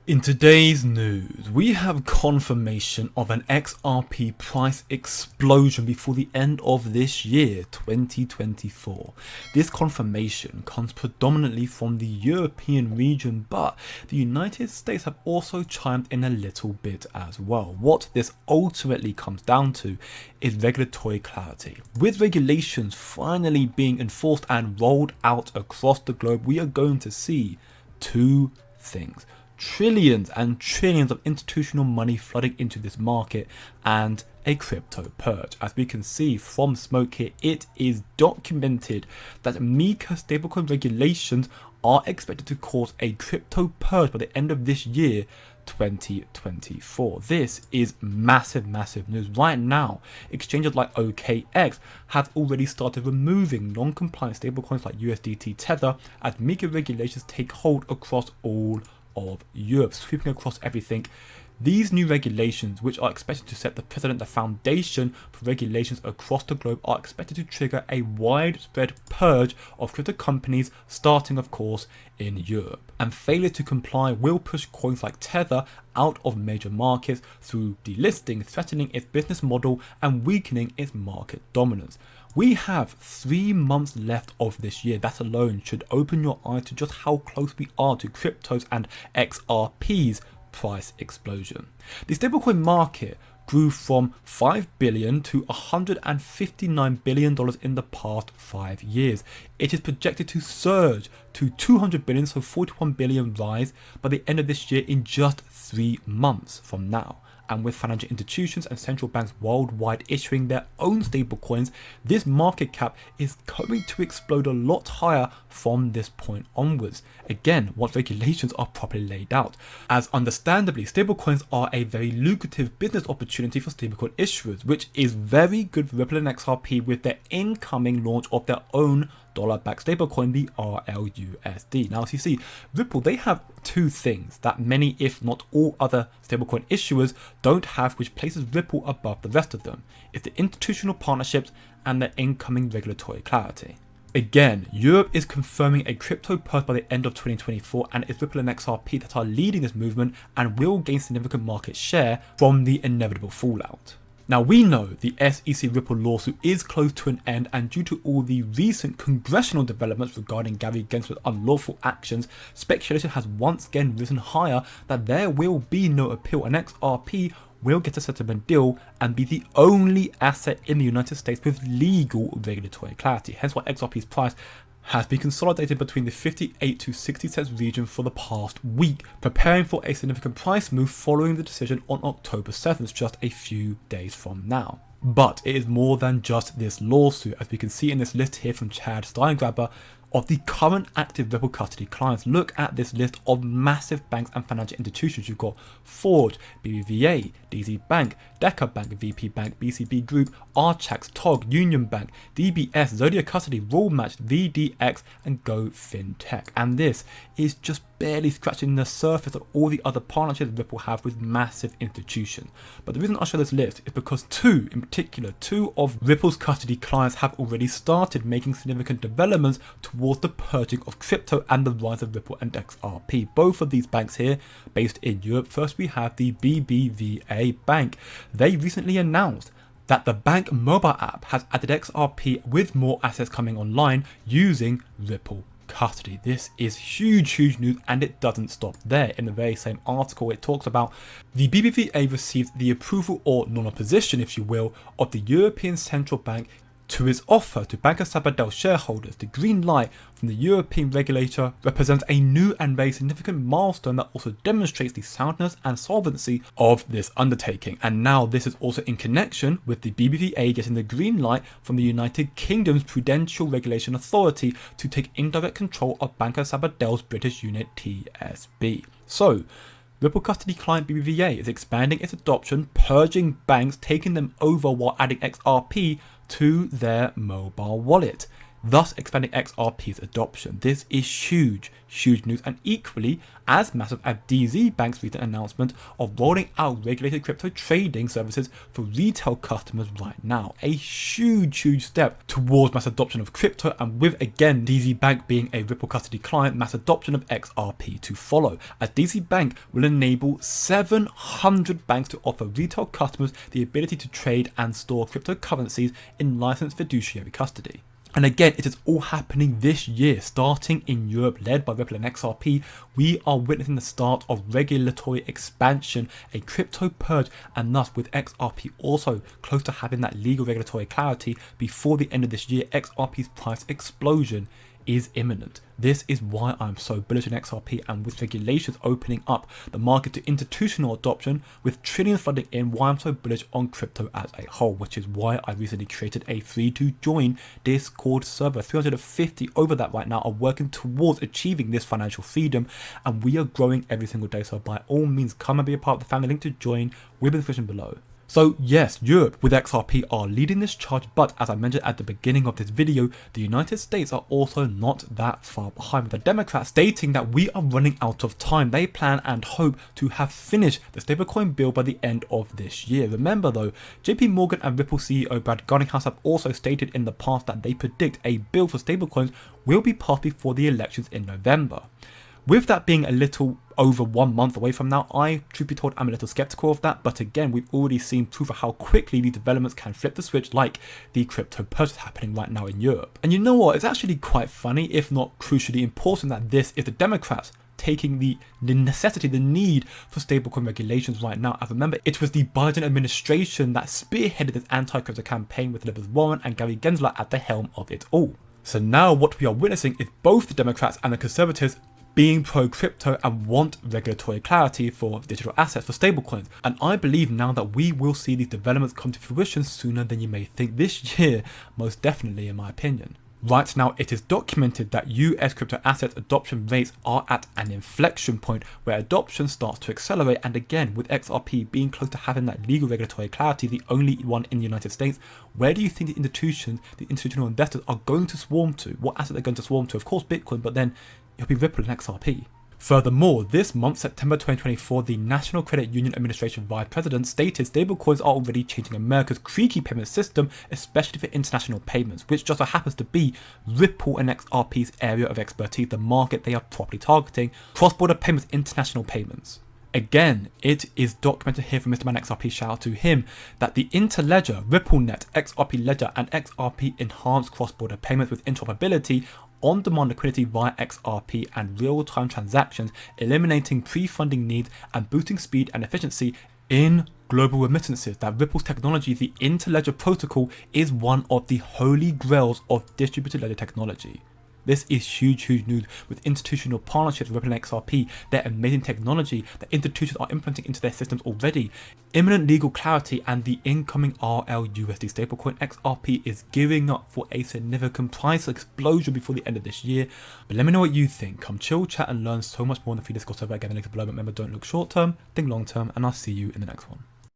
In today's news, we have confirmation of an XRP price explosion before the end of this year, 2024. This confirmation comes predominantly from the European region, but the United States have also chimed in a little bit as well. What this ultimately comes down to is regulatory clarity. With regulations finally being enforced and rolled out across the globe, we are going to see two things. Trillions and trillions of institutional money flooding into this market and a crypto purge. As we can see from smoke here, it is documented that MiCA stablecoin regulations are expected to cause a crypto purge by the end of this year, 2024. This is massive news. Right now, exchanges like OKX have already started removing non-compliant stablecoins like USDT Tether as MiCA regulations take hold across all of Europe, sweeping across everything. These new regulations, which are expected to set the precedent, the foundation for regulations across the globe, are expected to trigger a widespread purge of crypto companies, starting of course in Europe. And failure to comply will push coins like Tether out of major markets through delisting, threatening its business model and weakening its market dominance. We have 3 months left of this year. That alone should open your eyes to just how close we are to cryptos and XRP's price explosion. The stablecoin market grew from $5 billion to $159 billion in the past 5 years. It is projected to surge to $200 billion, so 41 billion rise by the end of this year in just 3 months from now. And with financial institutions and central banks worldwide issuing their own stablecoins, this market cap is going to explode a lot higher from this point onwards. Again, once regulations are properly laid out. As understandably, stablecoins are a very lucrative business opportunity for stablecoin issuers, which is very good for Ripple and XRP with their incoming launch of their own dollar-backed stablecoin, the RLUSD. Now, as you see, Ripple, they have two things that many, if not all other stablecoin issuers don't have, which places Ripple above the rest of them. It's the institutional partnerships and the incoming regulatory clarity. Again, Europe is confirming a crypto purge by the end of 2024, and it's Ripple and XRP that are leading this movement and will gain significant market share from the inevitable fallout. Now, we know the SEC Ripple lawsuit is close to an end, and due to all the recent congressional developments regarding Gary Gensler's unlawful actions, speculation has once again risen higher that there will be no appeal and XRP will get a settlement deal and be the only asset in the United States with legal regulatory clarity. Hence why XRP's price has been consolidated between the 58 to 60 cents region for the past week, preparing for a significant price move following the decision on October 7th, just a few days from now. But it is more than just this lawsuit, as we can see in this list here from Chad Steingraber of the current active Ripple custody clients. Look at this list of massive banks and financial institutions. You've got Forge, BBVA, DZ Bank, Deca Bank, VP Bank, BCB Group, Archax, TOG, Union Bank, DBS, Zodiac Custody, Rollmatch, VDX, and Go FinTech. And this is just barely scratching the surface of all the other partnerships Ripple have with massive institutions. But the reason I show this list is because two of Ripple's custody clients have already started making significant developments towards the purging of crypto and the rise of Ripple and XRP. Both of these banks here based in Europe. First, we have the BBVA Bank. They recently announced that the bank mobile app has added XRP with more assets coming online using Ripple custody. This is huge news, and it doesn't stop there. In the very same article, it talks about the BBVA received the approval or non-opposition, if you will, of the European Central Bank to its offer to Banco Sabadell shareholders. The green light from the European regulator represents a new and very significant milestone that also demonstrates the soundness and solvency of this undertaking. And now this is also in connection with the BBVA getting the green light from the United Kingdom's Prudential Regulation Authority to take indirect control of Banco Sabadell's British unit TSB. So, Ripple custody client BBVA is expanding its adoption, purging banks, taking them over while adding XRP to their mobile wallet. thus expanding XRP's adoption. This is huge news, and equally as massive as DZ Bank's recent announcement of rolling out regulated crypto trading services for retail customers right now. A huge step towards mass adoption of crypto, and with again DZ Bank being a Ripple custody client, mass adoption of XRP to follow, as DZ Bank will enable 700 banks to offer retail customers the ability to trade and store cryptocurrencies in licensed fiduciary custody. And again, it is all happening this year, starting in Europe, led by Ripple and XRP. We are witnessing the start of regulatory expansion, a crypto purge, and thus with XRP also close to having that legal regulatory clarity before the end of this year, XRP's price explosion is imminent. This is why I'm so bullish on XRP, and with regulations opening up the market to institutional adoption with trillions flooding in, why I'm so bullish on crypto as a whole, which is why I recently created a free to join Discord server. 350 over that right now are working towards achieving this financial freedom, and we are growing every single day. So by all means, come and be a part of the family. Link to join will be in the description below. So yes, Europe with XRP are leading this charge, but as I mentioned at the beginning of this video, the United States are also not that far behind, with the Democrats stating that we are running out of time. They plan and hope to have finished the stablecoin bill by the end of this year. Remember though, JP Morgan and Ripple CEO Brad Garlinghouse have also stated in the past that they predict a bill for stablecoins will be passed before the elections in November. With that being a little over 1 month away from now, truth be told, I'm a little skeptical of that. But again, we've already seen proof of how quickly these developments can flip the switch, like the crypto purge happening right now in Europe. And you know what? It's actually quite funny, if not crucially important, that this is the Democrats taking the necessity, the need for stablecoin regulations right now. As remember, it was the Biden administration that spearheaded this anti-crypto campaign with Elizabeth Warren and Gary Gensler at the helm of it all. So now what we are witnessing is both the Democrats and the conservatives being pro-crypto and want regulatory clarity for digital assets, for stablecoins. And I believe now that we will see these developments come to fruition sooner than you may think, this year, most definitely in my opinion. Right now, it is documented that US crypto assets adoption rates are at an inflection point where adoption starts to accelerate, and again, with XRP being close to having that legal regulatory clarity, the only one in the United States, where do you think the institutions, the institutional investors are going to swarm to? What assets are going to swarm to? Of course, Bitcoin, but then it'll be Ripple and XRP. Furthermore, this month, September 2024, the National Credit Union Administration Vice President stated stablecoins are already changing America's creaky payment system, especially for international payments, which just so happens to be Ripple and XRP's area of expertise, the market they are properly targeting, cross-border payments, international payments. Again, it is documented here from Mr. Man XRP, shout out to him, that the Interledger, RippleNet, XRP Ledger and XRP enhanced cross-border payments with interoperability, on-demand liquidity via XRP and real-time transactions, eliminating pre-funding needs and boosting speed and efficiency in global remittances. That Ripple's technology, the Interledger protocol, is one of the holy grails of distributed ledger technology. This is huge news with institutional partnerships with Ripple and XRP, their amazing technology that institutions are implementing into their systems already, imminent legal clarity, and the incoming RLUSD stablecoin. XRP is gearing up for a significant price explosion before the end of this year. But let me know what you think. Come chill, chat, and learn so much more in the free Discord server. Again, the link below. But remember, don't look short term, think long term, and I'll see you in the next one.